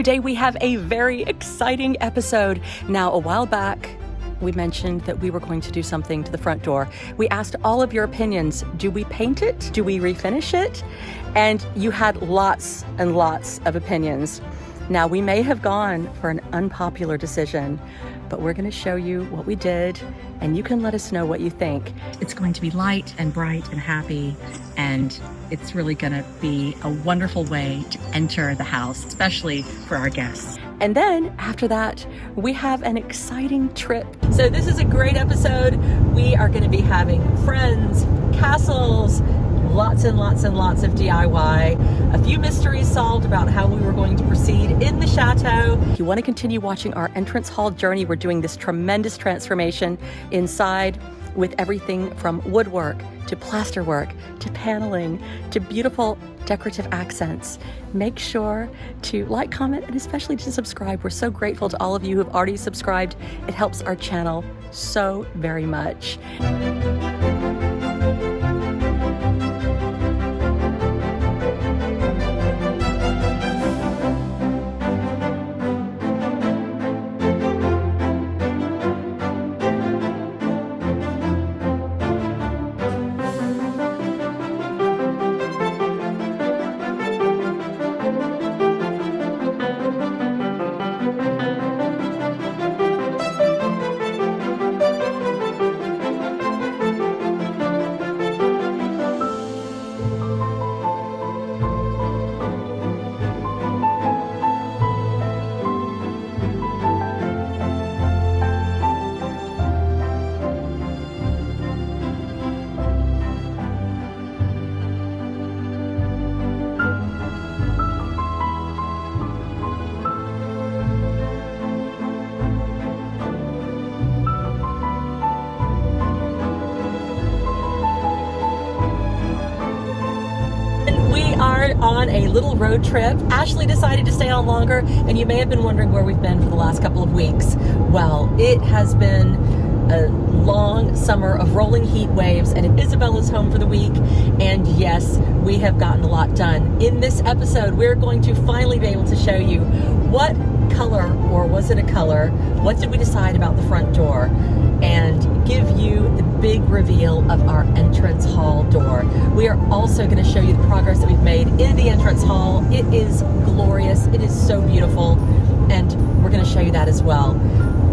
Today we have a very exciting episode. Now, a while back, we mentioned that we were going to do something to the front door. We asked all of your opinions. Do we paint it? Do we refinish it? And you had lots and lots of opinions. Now, we may have gone for an unpopular decision, but we're going to show you what we did, and you can let us know what you think. It's going to be light and bright and happy, and it's really going to be a wonderful way to enter the house, especially for our guests. And then after that, we have an exciting trip. So this is a great episode. We are going to be having friends, castles, lots and lots and lots of DIY, a few mysteries solved about how we were going to proceed in the chateau. If you want to continue watching our entrance hall journey, we're doing this tremendous transformation inside with everything from woodwork to plasterwork to paneling to beautiful decorative accents. Make sure to like, comment, and especially to subscribe. We're so grateful to all of you who have already subscribed. It helps our channel so very much. On a little road trip. Ashley decided to stay on longer, and you may have been wondering where we've been for the last couple of weeks. Well, it has been a long summer of rolling heat waves, and Isabella's home for the week, and yes, we have gotten a lot done. In this episode, we're going to finally be able to show you what color, or was it a color, what did we decide about the front door, and give you the big reveal of our entrance hall door. We are also going to show you the progress that we've made in the entrance hall. It is glorious. It is so beautiful, and we're going to show you that as well.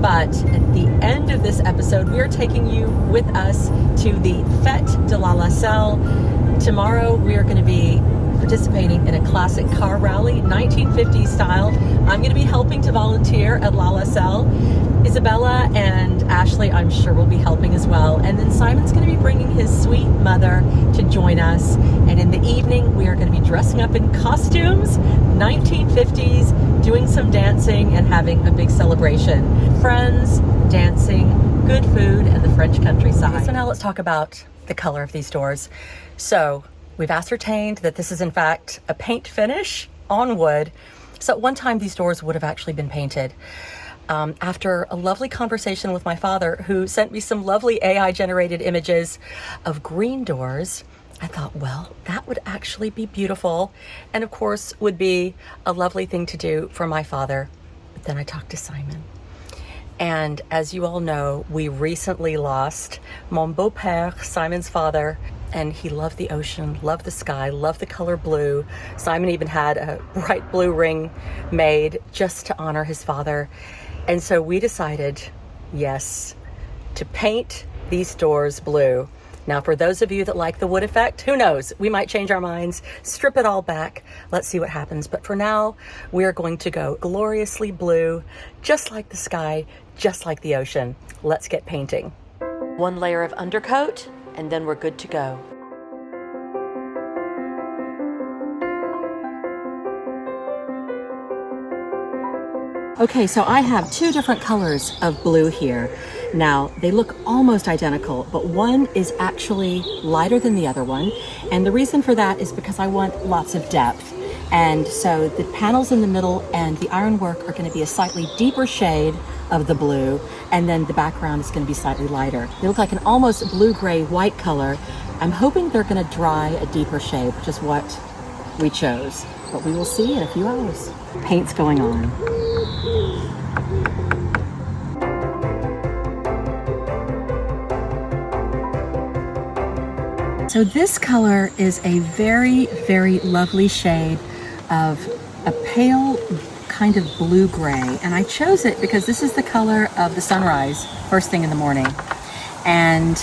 But at the end of this episode, we are taking you with us to the Fête de Lalacelle. Tomorrow, we are going to be participating in a classic car rally, 1950s style. I'm going to be helping to volunteer at Lalacelle. Isabella and Ashley, I'm sure, will be helping as well. And then Simon's going to be bringing his sweet mother to join us. And in the evening, we are going to be dressing up in costumes, 1950s, doing some dancing and having a big celebration. Friends, dancing, good food, and the French countryside. Okay, so now let's talk about the color of these doors. So we've ascertained that this is in fact a paint finish on wood. So at one time, these doors would have actually been painted. After a lovely conversation with my father, who sent me some lovely AI-generated images of green doors, I thought, well, that would actually be beautiful, and of course would be a lovely thing to do for my father. But then I talked to Simon. And as you all know, we recently lost mon beau-père, Simon's father, and he loved the ocean, loved the sky, loved the color blue. Simon even had a bright blue ring made just to honor his father. And so we decided, yes, to paint these doors blue. Now, for those of you that like the wood effect, who knows? We might change our minds, strip it all back. Let's see what happens. But for now, we are going to go gloriously blue, just like the sky, just like the ocean. Let's get painting. One layer of undercoat, and then we're good to go. Okay, so I have two different colors of blue here. Now, they look almost identical, but one is actually lighter than the other one. And the reason for that is because I want lots of depth. And so the panels in the middle and the ironwork are going to be a slightly deeper shade of the blue, and then the background is going to be slightly lighter. They look like an almost blue-gray white color. I'm hoping they're going to dry a deeper shade, which is what we chose. but we will see in a few hours. Paint's going on. So this color is a very, very lovely shade of a pale kind of blue-gray. And I chose it because this is the color of the sunrise first thing in the morning. And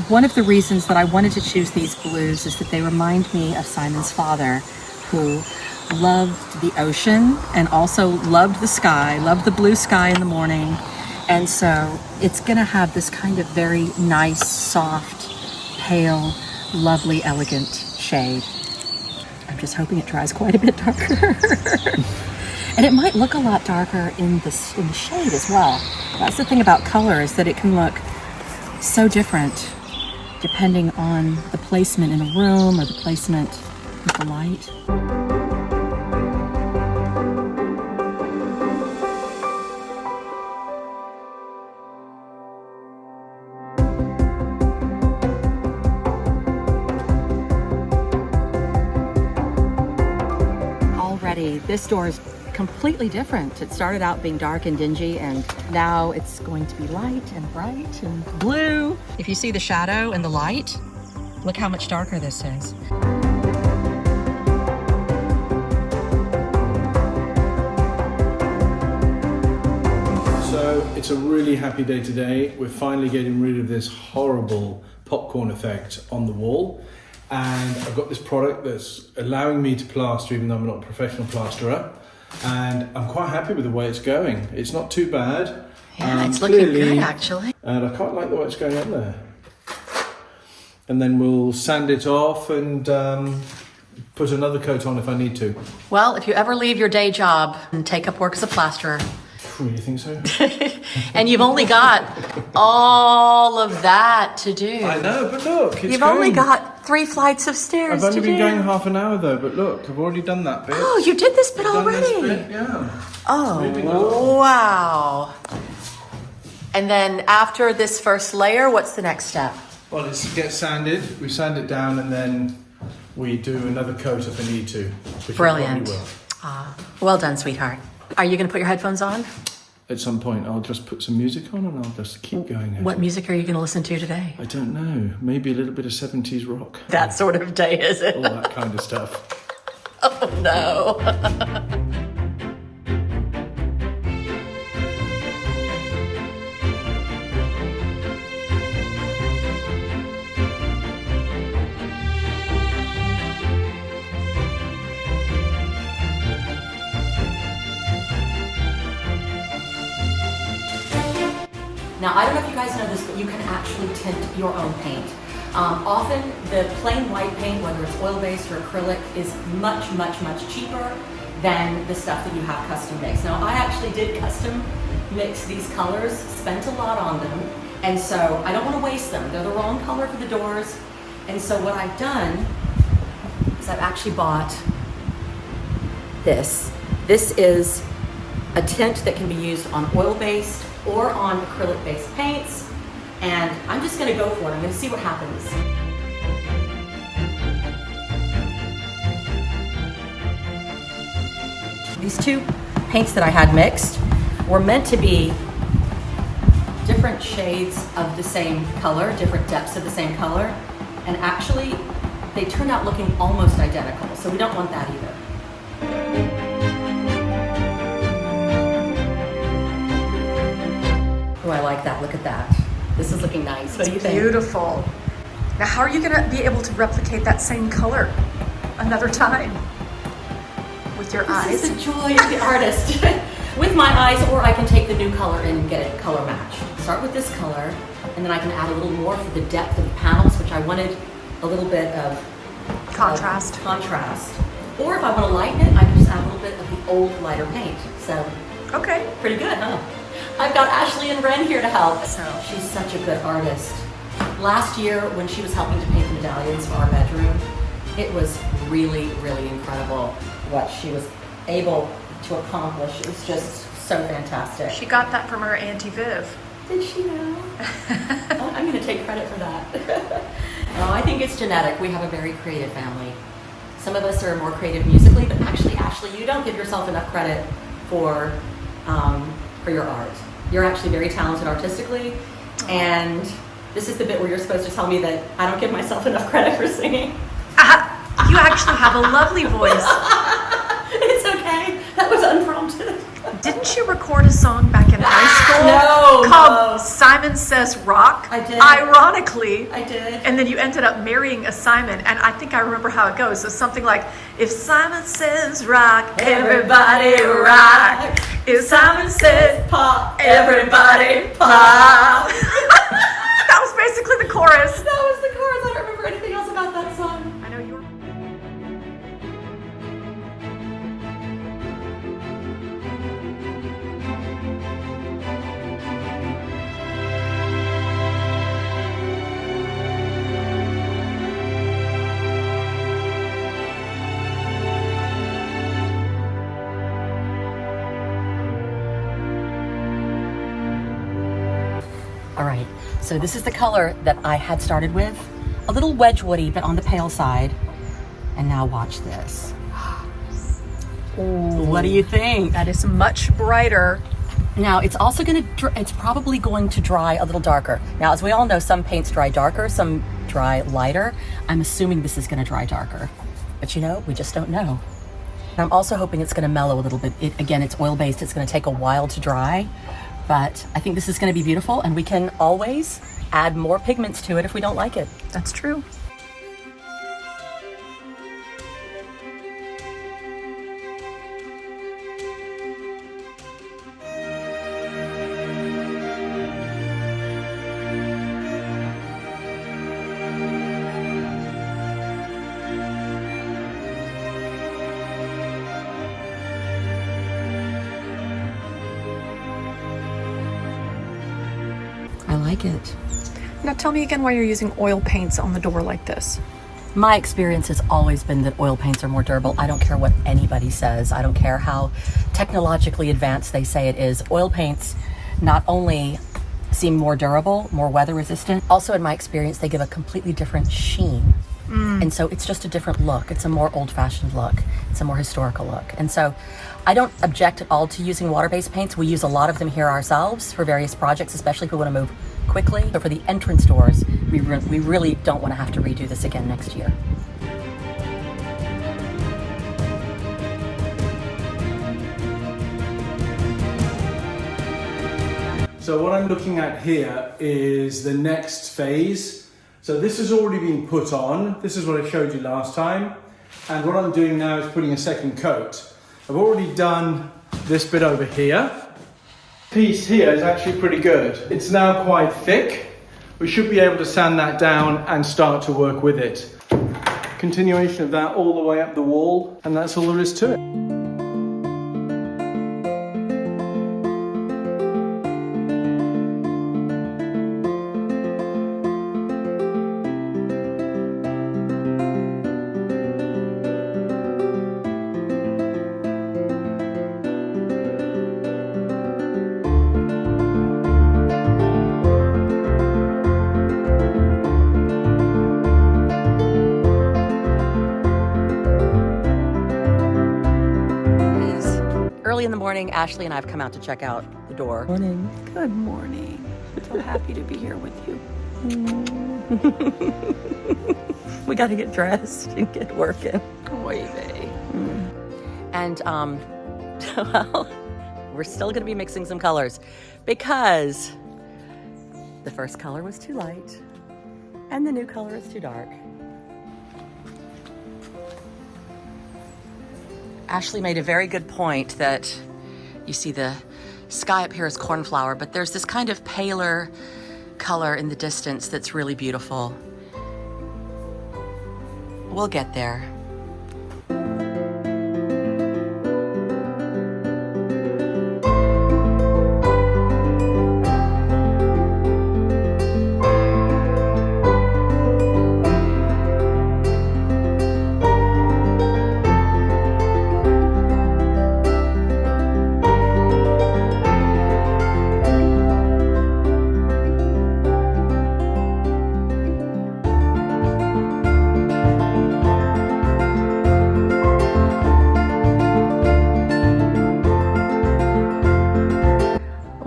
one of the reasons that I wanted to choose these blues is that they remind me of Simon's father, who loved the ocean and also loved the sky, loved the blue sky in the morning. And so it's gonna have this kind of very nice, soft, pale, lovely, elegant shade. I'm just hoping it dries quite a bit darker. And it might look a lot darker in the shade as well. That's the thing about color, is that it can look so different depending on the placement in a room or the placement with the light. This door is completely different. It started out being dark and dingy, and now it's going to be light and bright and blue. If you see the shadow and the light, look how much darker this is. So it's a really happy day today. We're finally getting rid of this horrible popcorn effect on the wall. And I've got this product that's allowing me to plaster, even though I'm not a professional plasterer. And I'm quite happy with the way it's going. It's not too bad. Yeah, it's looking good, actually. And I quite like the way it's going on there. And then we'll sand it off and put another coat on if I need to. Well, if you ever leave your day job and take up work as a plasterer. You think so? And you've only got all of that to do. I know, but look, it's You've only got 3 flights of stairs to do. I've only been going half an hour though, but look, I've already done that bit. Oh, you did this bit already? This bit, yeah. Oh, wow. And then after this first layer, what's the next step? Well, it's get sanded. We sand it down and then we do another coat if I need to. Brilliant. Well done, sweetheart. Are you going to put your headphones on? At some point, I'll just put some music on and I'll just keep going. What music are you going to listen to today? I don't know. Maybe a little bit of 70s rock. That sort of day, is it? All that kind of stuff. Oh, no. Now, I don't know if you guys know this, but you can actually tint your own paint. Often, the plain white paint, whether it's oil-based or acrylic, is much, much, much cheaper than the stuff that you have custom mixed. Now, I actually did custom mix these colors, spent a lot on them, and so I don't want to waste them. They're the wrong color for the doors, and so what I've done is I've actually bought this. This is a tint that can be used on oil-based or on acrylic-based paints, and I'm just gonna go for it. I'm gonna see what happens. These 2 paints that I had mixed were meant to be different shades of the same color, different depths of the same color, and actually they turned out looking almost identical, so we don't want that either. Oh, I like that. Look at that. This is looking nice. What do you think? Beautiful. Now, how are you going to be able to replicate that same color another time with your eyes? This is the joy of the artist. With my eyes, or I can take the new color and get it color matched. Start with this color, and then I can add a little more for the depth of the panels, which I wanted a little bit of contrast. Or if I want to lighten it, I can just add a little bit of the old lighter paint. So, okay, pretty good, huh? I've got Ashley and Ren here to help. So she's such a good artist. Last year, when she was helping to paint the medallions for our bedroom, it was really, really incredible what she was able to accomplish. It was just so fantastic. She got that from her Auntie Viv. Did she know? I'm going to take credit for that. No, I think it's genetic. We have a very creative family. Some of us are more creative musically, but actually, Ashley, you don't give yourself enough credit for your art. You're actually very talented artistically, and this is the bit where you're supposed to tell me that I don't give myself enough credit for singing. You actually have a lovely voice. It's okay. That was unprompted. Didn't you record a song back in high school? No, called Simon Says Rock? I did. Ironically. I did. And then you ended up marrying a Simon, and I think I remember how it goes. So something like, if Simon says rock, everybody rock. If Simon says pop, everybody pop. That was basically the chorus. That was the chorus. I don't remember anything else about that song. I know you were. All right, so this is the color that I had started with. A little Wedgwoody, but on the pale side. And now watch this. Ooh. What do you think? That is much brighter. Now, it's also it's probably going to dry a little darker. Now, as we all know, some paints dry darker, some dry lighter. I'm assuming this is gonna dry darker. But you know, we just don't know. And I'm also hoping it's gonna mellow a little bit. Again, it's oil-based, it's gonna take a while to dry. But I think this is going to be beautiful, and we can always add more pigments to it if we don't like it. That's true. I like it. Now tell me again why you're using oil paints on the door like this. My experience has always been that oil paints are more durable. I don't care what anybody says. I don't care how technologically advanced they say it is. Oil paints not only seem more durable, more weather resistant, also in my experience, they give a completely different sheen. And so it's just a different look. It's a more old-fashioned look. It's a more historical look. And so I don't object at all to using water-based paints. We use a lot of them here ourselves for various projects, especially if we want to move quickly. So for the entrance doors, we really don't want to have to redo this again next year. So what I'm looking at here is the next phase. So this has already been put on. This is what I showed you last time. And what I'm doing now is putting a second coat. I've already done this bit over here. Piece here is actually pretty good. It's now quite thick. We should be able to sand that down and start to work with it. Continuation of that all the way up the wall, and that's all there is to it. Early in the morning, Ashley and I have come out to check out the door. Morning. Good morning. So happy to be here with you. We got to get dressed and get working. Oy vey. And well, we're still going to be mixing some colors because the first color was too light and the new color is too dark. Ashley made a very good point that you see the sky up here is cornflower, but there's this kind of paler color in the distance that's really beautiful. We'll get there.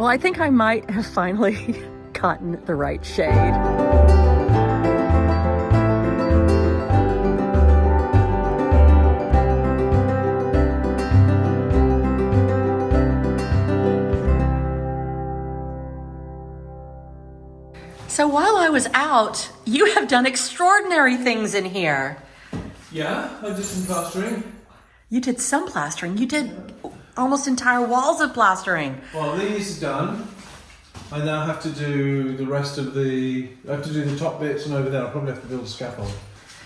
Well, I think I might have finally gotten the right shade. So while I was out, you have done extraordinary things in here. Yeah, I did some plastering. You did some plastering. You did almost entire walls of plastering. Well, these are done. I now have to do the rest of the... I have to do the top bits and over there. I'll probably have to build a scaffold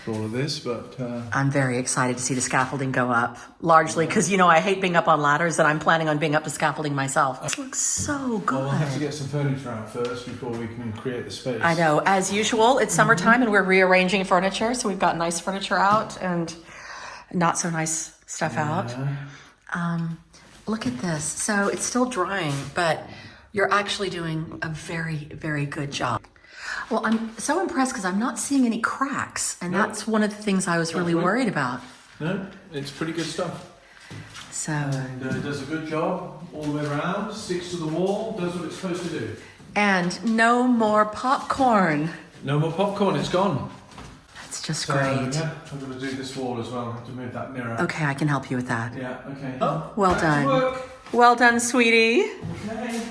for all of this, but... I'm very excited to see the scaffolding go up. Largely because, you know, I hate being up on ladders and I'm planning on being up to scaffolding myself. This looks so good. Well, we'll have to get some furniture out first before we can create the space. I know. As usual, it's summertime and we're rearranging furniture. So we've got nice furniture out and not so nice stuff out. Look at this. So it's still drying, but you're actually doing a very, very good job. Well, I'm so impressed because I'm not seeing any cracks, and that's one of the things I was really worried about. No, it's pretty good stuff. So, And it does a good job all the way around, sticks to the wall, does what it's supposed to do. and no more popcorn. No more popcorn, it's gone. That's just So, great. yeah, I'm going to do this wall as well. I have to move that mirror. Okay, I can help you with that. Yeah, okay. Well back to done. work. Well done, sweetie. Okay.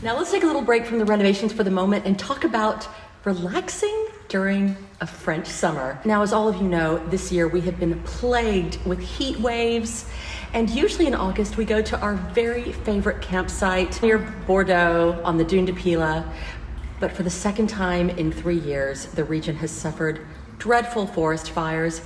Now let's take a little break from the renovations for the moment and talk about relaxing during a French summer. Now, as all of you know, this year we have been plagued with heat waves, and usually in August we go to our very favorite campsite near Bordeaux on the Dune de Pila. But for the second time in 3 years, the region has suffered dreadful forest fires,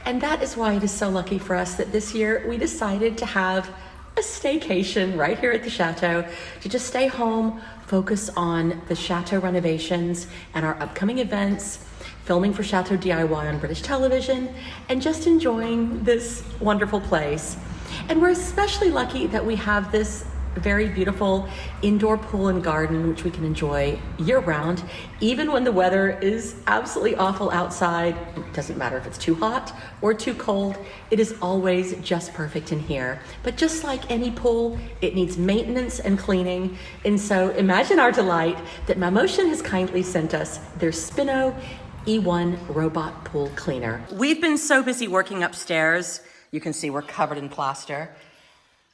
and that is why it is so lucky for us that this year we decided to have a staycation right here at the Chateau, to just stay home, focus on the Chateau renovations and our upcoming events, filming for Chateau DIY on British television, and just enjoying this wonderful place. And we're especially lucky that we have this very beautiful indoor pool and garden, which we can enjoy year round, even when the weather is absolutely awful outside. It doesn't matter if it's too hot or too cold, it is always just perfect in here. But just like any pool, it needs maintenance and cleaning. And so imagine our delight that Mammotion has kindly sent us their SPINO E1 robot pool cleaner. We've been so busy working upstairs, you can see we're covered in plaster,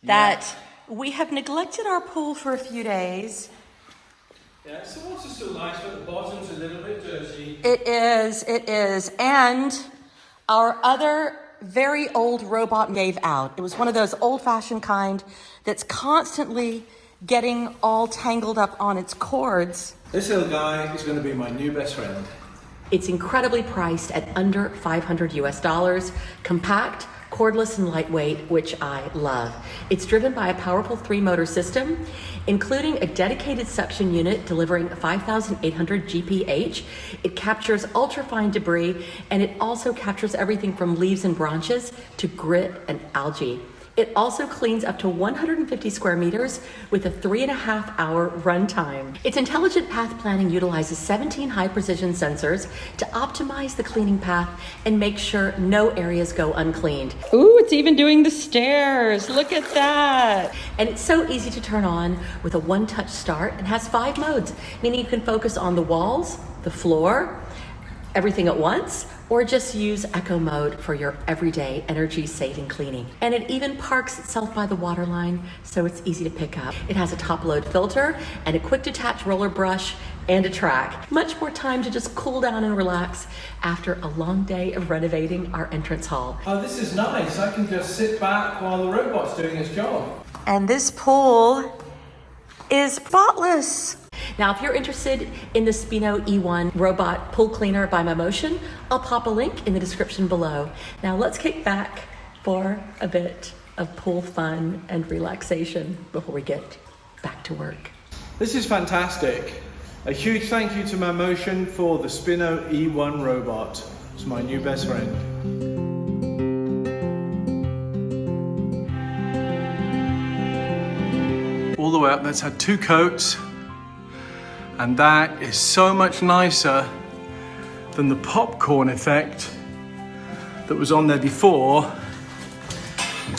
that we have neglected our pool for a few days. Yeah, so the water's still nice, but the bottom's a little bit dirty. It is. And our other very old robot gave out. It was one of those old-fashioned kind that's constantly getting all tangled up on its cords. This little guy is going to be my new best friend. It's incredibly priced at under $500 US, compact, cordless and lightweight, which I love. It's driven by a powerful 3-motor system, including a dedicated suction unit delivering 5,800 GPH. It captures ultrafine debris, and it also captures everything from leaves and branches to grit and algae. It also cleans up to 150 square meters with a 3.5-hour runtime. Its intelligent path planning utilizes 17 high-precision sensors to optimize the cleaning path and make sure no areas go uncleaned. Ooh, it's even doing the stairs. Look at that. And it's so easy to turn on with a one-touch start, and has 5 modes, meaning you can focus on the walls, the floor, everything at once, or just use eco mode for your everyday energy-saving cleaning. And it even parks itself by the water line, so it's easy to pick up. It has a top-load filter and a quick-detach roller brush and a track. Much more time to just cool down and relax after a long day of renovating our entrance hall. Oh, this is nice. I can just sit back while the robot's doing its job. And this pool is spotless. Now, if you're interested in the SPINO E1 robot pool cleaner by Mammotion, I'll pop a link in the description below. Now let's kick back for a bit of pool fun and relaxation before we get back to work. This is fantastic. A huge thank you to Mammotion for the SPINO E1 robot. It's my new best friend. All the way up, that's had 2 coats. And that is so much nicer than the popcorn effect that was on there before,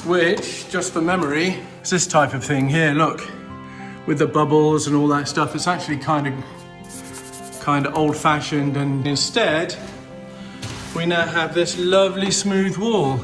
which, just for memory, is this type of thing here, look. with the bubbles and all that stuff. It's actually kind of old-fashioned, and instead we now have this lovely smooth wall.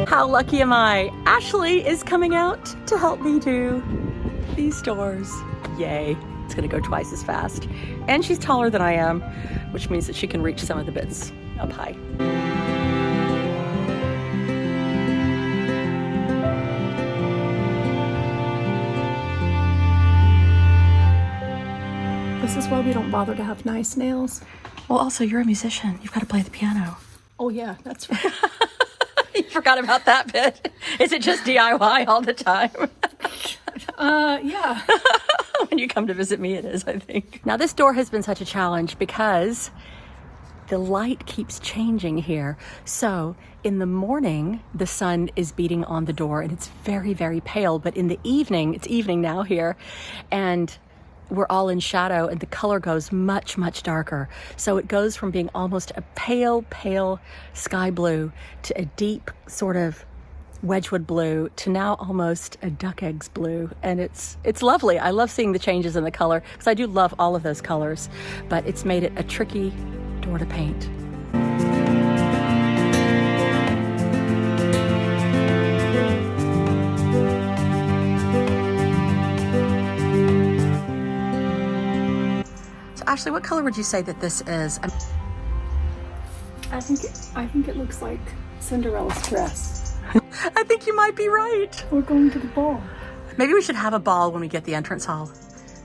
How lucky am I? Ashley is coming out to help me do these doors. Yay. It's gonna go twice as fast. And she's taller than I am, which means that she can reach some of the bits up high. This is why we don't bother to have nice nails. Well, also, you're a musician. You've got to play the piano. Oh yeah, that's right. You forgot about that bit. Is it just DIY all the time? Yeah. When you come to visit me, it is, I think. Now, this door has been such a challenge because the light keeps changing here. So in the morning, the sun is beating on the door and it's very, very pale. But in the evening, it's evening now here, and we're all in shadow and the color goes much, much darker. So it goes from being almost a pale, pale sky blue to a deep sort of Wedgwood blue to now almost a duck eggs blue. And it's lovely. I love seeing the changes in the color because I do love all of those colors, but it's made it a tricky door to paint. Ashley, what color would you say that this is? I think it looks like Cinderella's dress. I think you might be right. We're going to the ball. Maybe we should have a ball when we get the entrance hall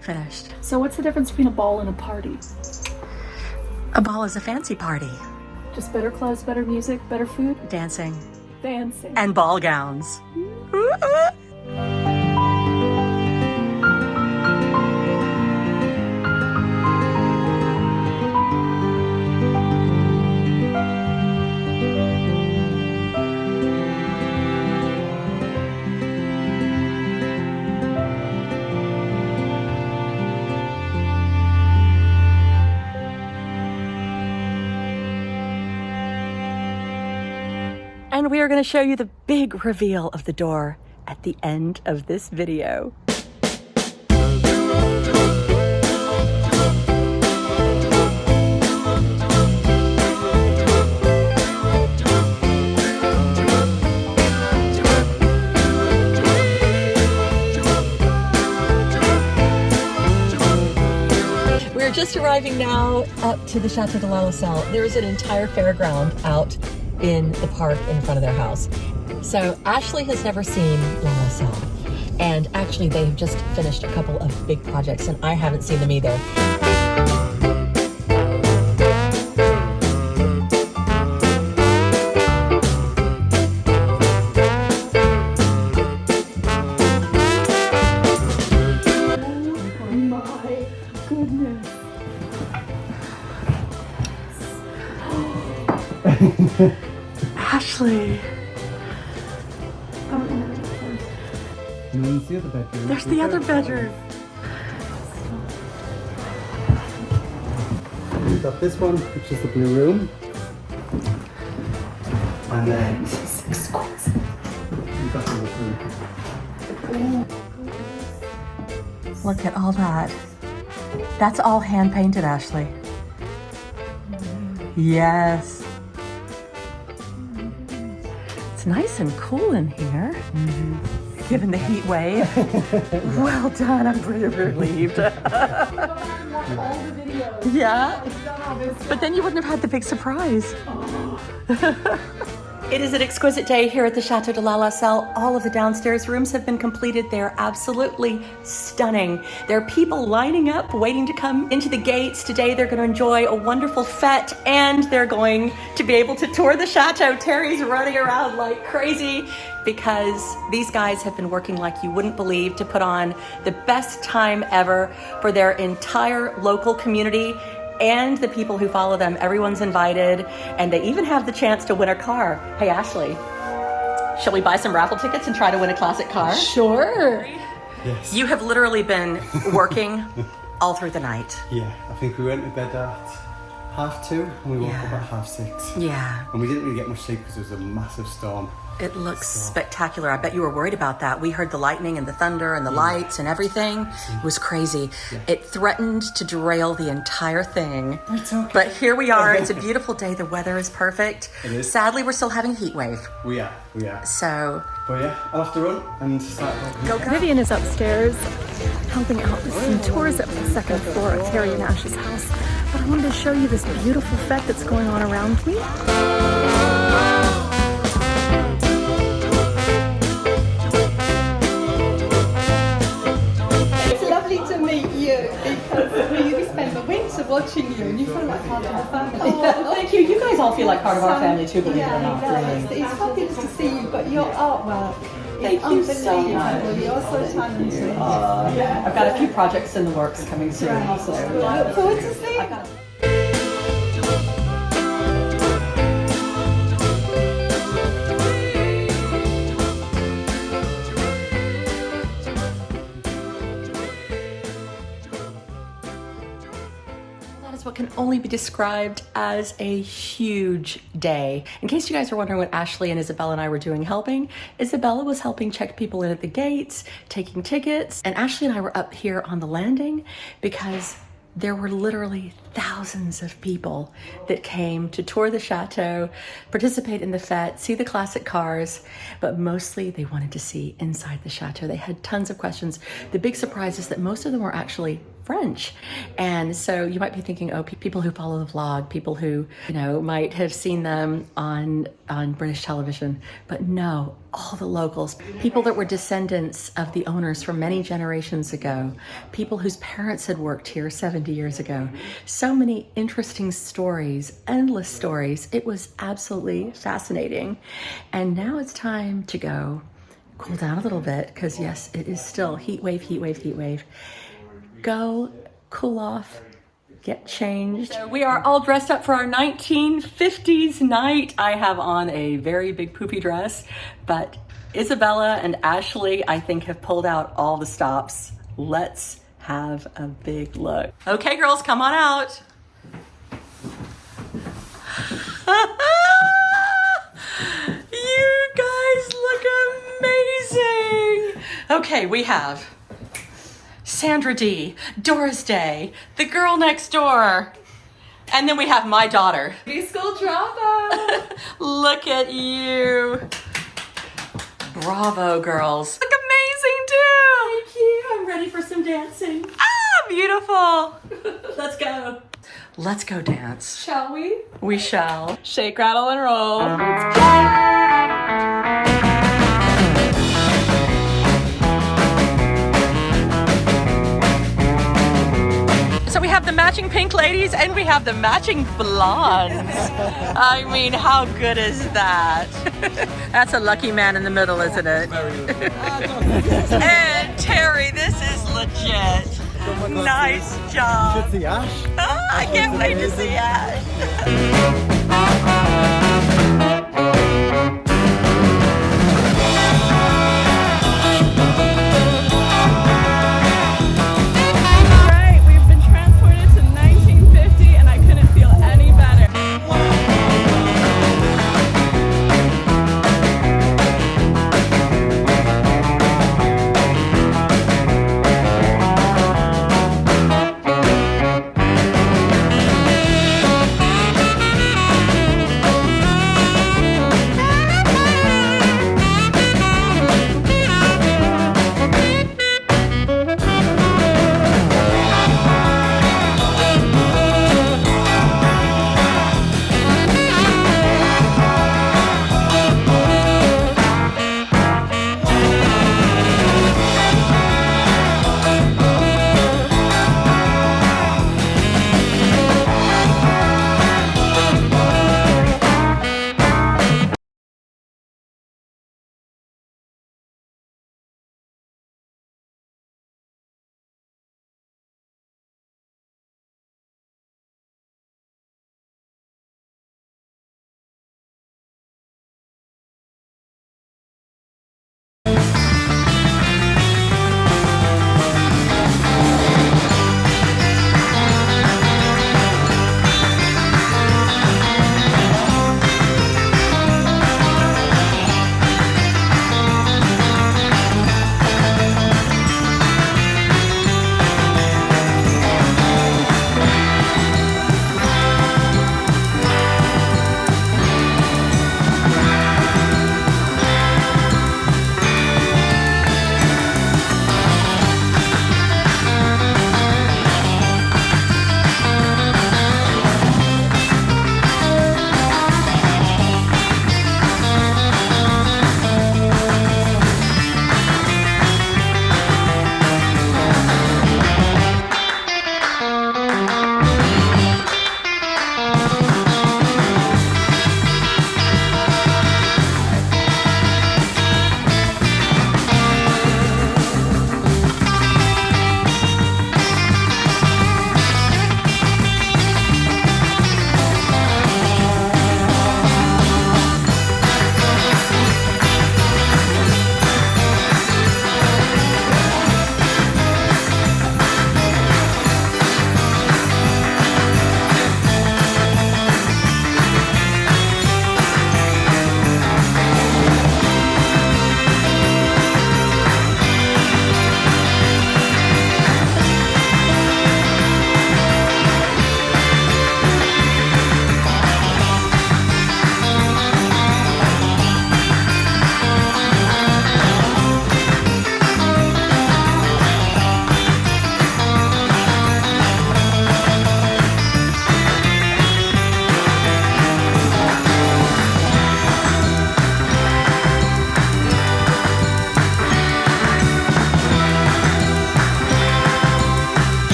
finished. So what's the difference between a ball and a party? A ball is a fancy party. Just better clothes, better music, better food? Dancing. Dancing. And ball gowns. And we are going to show you the big reveal of the door at the end of this video. We're just arriving now up to the Château de Lalacelle. There is an entire fairground out in the park in front of their house. So Ashley has never seen Lalacelle, and actually they've just finished a couple of big projects and I haven't seen them either. Oh my goodness. Ashley, No, the other bedroom. there's the other bedroom. We've got this one, which is the blue room. And then we've got the room. Look at all that. That's all hand painted, Ashley. Yes. It's nice and cool in here, given the heat wave. Well done, I'm pretty relieved. Yeah, but then you wouldn't have had the big surprise. It is an exquisite day here at the Château de Lalacelle. All of the downstairs rooms have been completed. They're absolutely stunning. There are people lining up, waiting to come into the gates. Today they're going to enjoy a wonderful fête, and they're going to be able to tour the chateau. Terry's running around like crazy because these guys have been working like you wouldn't believe to put on the best time ever for their entire local community and the people who follow them. Everyone's invited, and they even have the chance to win a car. Hey, Ashley, shall we buy some raffle tickets and try to win a classic car? Sure. Yes. You have literally been working all through the night. Yeah, I think we went to bed at 2:30 and we woke up at 6:30. Yeah. And we didn't really get much sleep because there was a massive storm. It looks spectacular. I bet you were worried about that. We heard the lightning and the thunder and the lights and everything. It was crazy. Yeah. It threatened to derail the entire thing. It's okay. But here we are. It's a beautiful day. The weather is perfect. It is. Sadly, we're still having a heat wave. We are. So But yeah, I'll have to run and start. Vivian is upstairs helping out with some tours at the second floor of Terry and Ash's house. But I wanted to show you this beautiful fête that's going on around me. To meet you because we spend the winter watching you and you feel like part of the family. oh, thank you. You guys all feel like part of our family too, believe it or not. It's fabulous to see you, but your artwork Thank you so much. You're so talented. I've got a few projects in the works coming soon. Right. So, I look forward to seeing them. what can only be described as a huge day. In case you guys are wondering what Ashley and Isabella and I were doing helping, Isabella was helping check people in at the gates, taking tickets, and Ashley and I were up here on the landing because there were literally thousands of people that came to tour the chateau, participate in the fête, see the classic cars, but mostly they wanted to see inside the chateau. They had tons of questions. The big surprise is that most of them were actually French. And so you might be thinking, oh, people who follow the vlog, people who, you know, might have seen them on British television, but no, all the locals, people that were descendants of the owners from many generations ago, people whose parents had worked here 70 years ago. So many interesting stories, endless stories. It was absolutely fascinating. And now it's time to go cool down a little bit because yes, it is still heat wave, heat wave, heat wave. Go cool off, get changed. So we are all dressed up for our 1950s night. I have on a very big poofy dress, but Isabella and Ashley, I think, have pulled out all the stops. Let's have a big look. Okay, girls, come on out. You guys look amazing. Okay, we have Sandra D, Doris Day, the girl next door, and then we have my daughter. School dropout. Look at you. Bravo, girls. Look amazing too. Thank you. I'm ready for some dancing. Ah, beautiful. Let's go. Let's go dance. Shall we? We shall. Shake, rattle, and roll. So we have the matching pink ladies and we have the matching blondes. I mean, how good is that? That's a lucky man in the middle, isn't it? And Terry, this is legit. Nice job. Should see Ash. I can't wait to see Ash.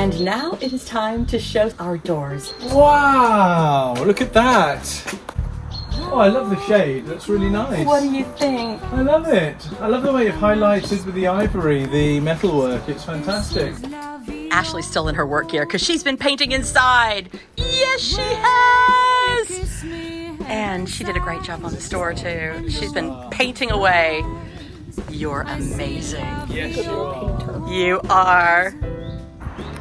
And now it is time to show our doors. Wow, look at that. Oh, I love the shade. That's really nice. What do you think? I love it. I love the way you've highlighted with the ivory, the metalwork. It's fantastic. Ashley's still in her work gear because she's been painting inside. Yes, she has. And she did a great job on this door too. She's been painting away. You're amazing. Yes, you are. You are.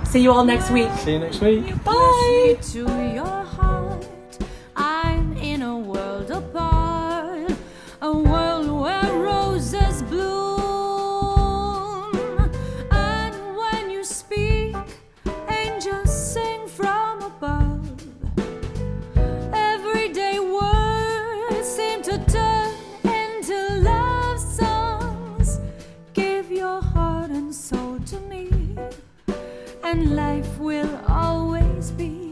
See you all next week. See you next week. Bye. To your heart, I'm in a world apart, a world where roses bloom, and when you speak, angels sing from above. Everyday words seem to turn into love songs. Give your heart and soul to me, and life will always be